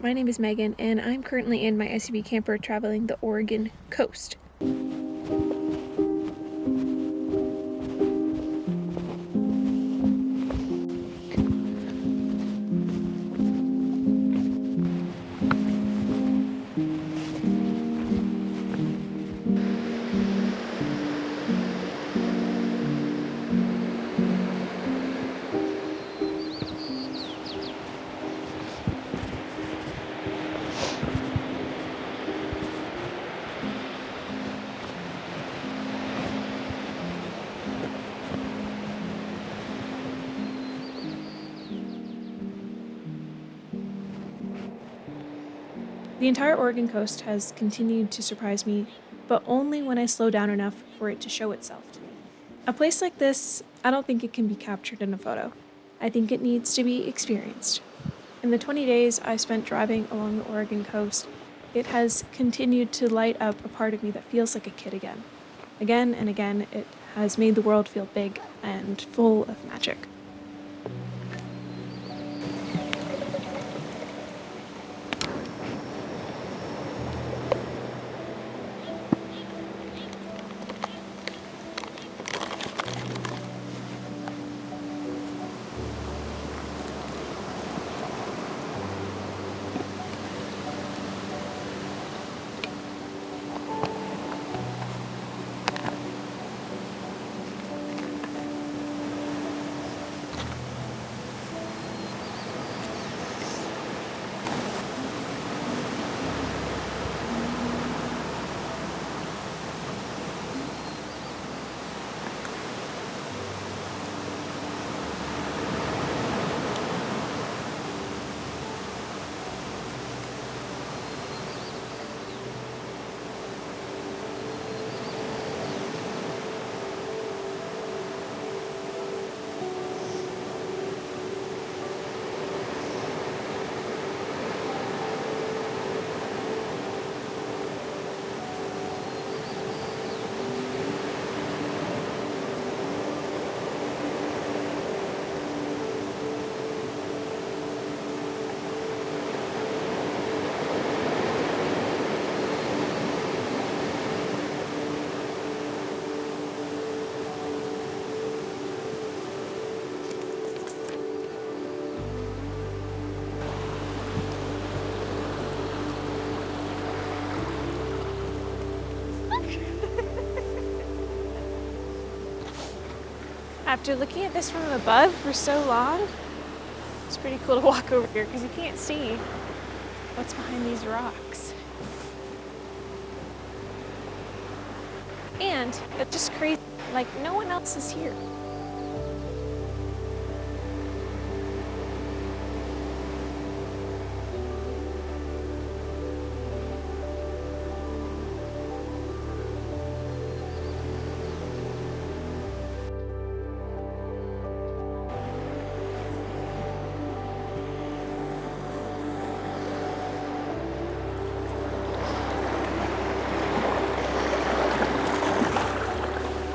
My name is Megan, and I'm currently in my SUV camper traveling the Oregon coast. The entire Oregon coast has continued to surprise me, but only when I slow down enough for it to show itself to me. A place like this, I don't think it can be captured in a photo. I think it needs to be experienced. In the 20 days I spent driving along the Oregon coast, it has continued to light up a part of me that feels like a kid again. Again and again, it has made the world feel big and full of magic. After looking at this from above for so long, it's pretty cool to walk over here because you can't see what's behind these rocks. And it's just crazy, like no one else is here.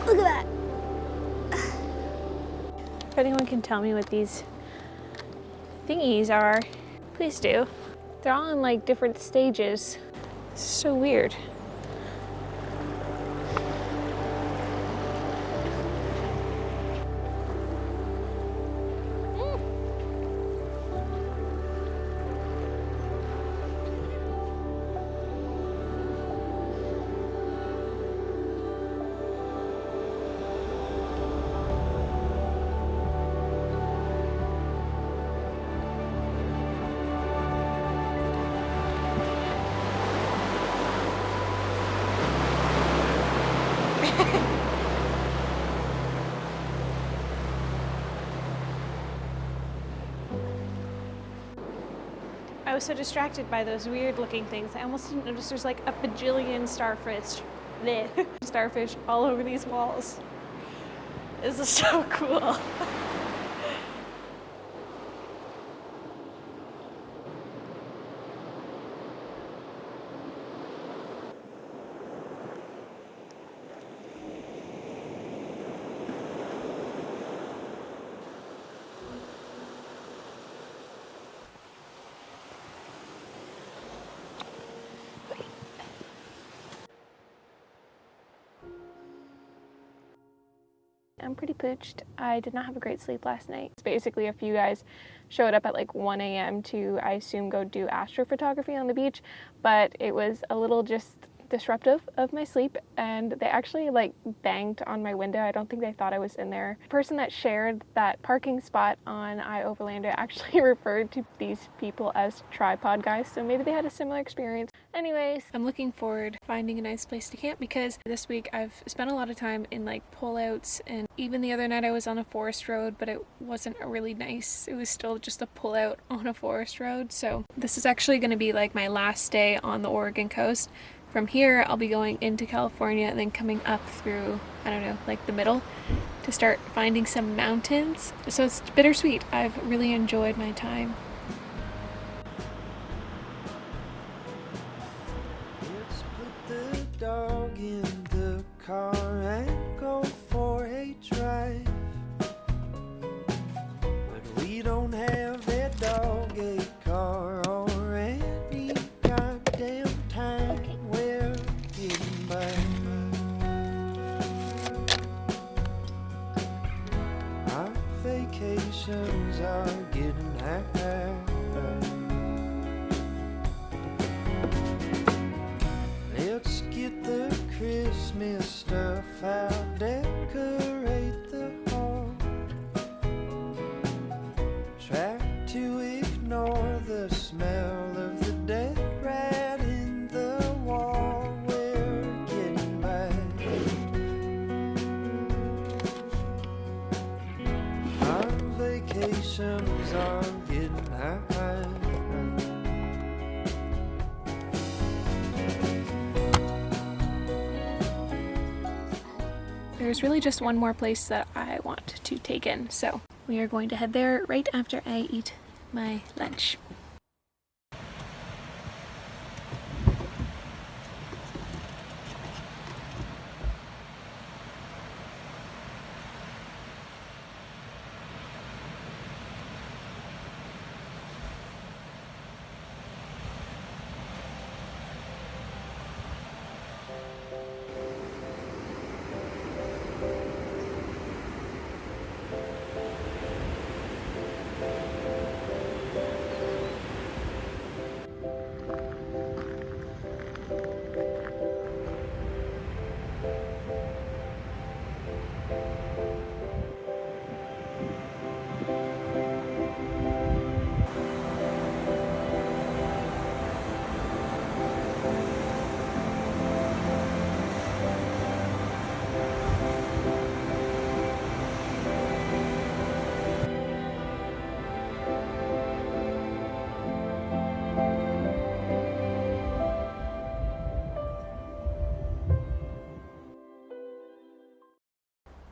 Look at that. If anyone can tell me what these thingies are, please do. They're all in like different stages. This is so weird. I was so distracted by those weird looking things. I almost didn't notice there's like a bajillion starfish all over these walls. This is so cool. I'm pretty pooched. I did not have a great sleep last night. It's basically a few guys showed up at like 1 a.m. to, I assume, go do astrophotography on the beach, but it was a little just disruptive of my sleep, and they actually like banged on my window. I don't think they thought I was in there. The person that shared that parking spot on iOverlander actually referred to these people as tripod guys, so maybe they had a similar experience. Anyways, I'm looking forward to finding a nice place to camp, because this week I've spent a lot of time in like pullouts, and even the other night I was on a forest road, but it wasn't really nice. It was still just a pullout on a forest road. So this is actually going to be like my last day on the Oregon coast. From here, I'll be going into California and then coming up through, I don't know, like the middle to start finding some mountains. So it's bittersweet. I've really enjoyed my time. Let's put the dog in the car and go for a drive. But we don't have a dog, a car, or any goddamn time. We're getting by. Our vacations are getting high. Let's get the Christmas stuff out, decorate the hall. Try to ignore the smell of the dead rat in the wall. We're getting by. Our vacations are getting high. There's really just one more place that I want to take in, so we are going to head there right after I eat my lunch.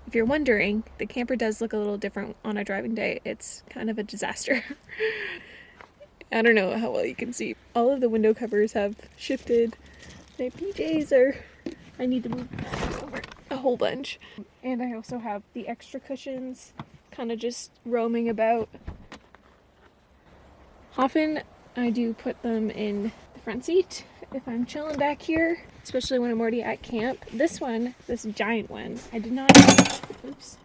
If you're wondering, the camper does look a little different on a driving day. It's kind of a disaster. I don't know how well you can see. All of the window covers have shifted. My PJs are... I need to move over a whole bunch. And I also have the extra cushions kind of just roaming about. Often I do put them in the front seat if I'm chilling back here, especially when I'm already at camp. This one, this giant one, I did not, oops,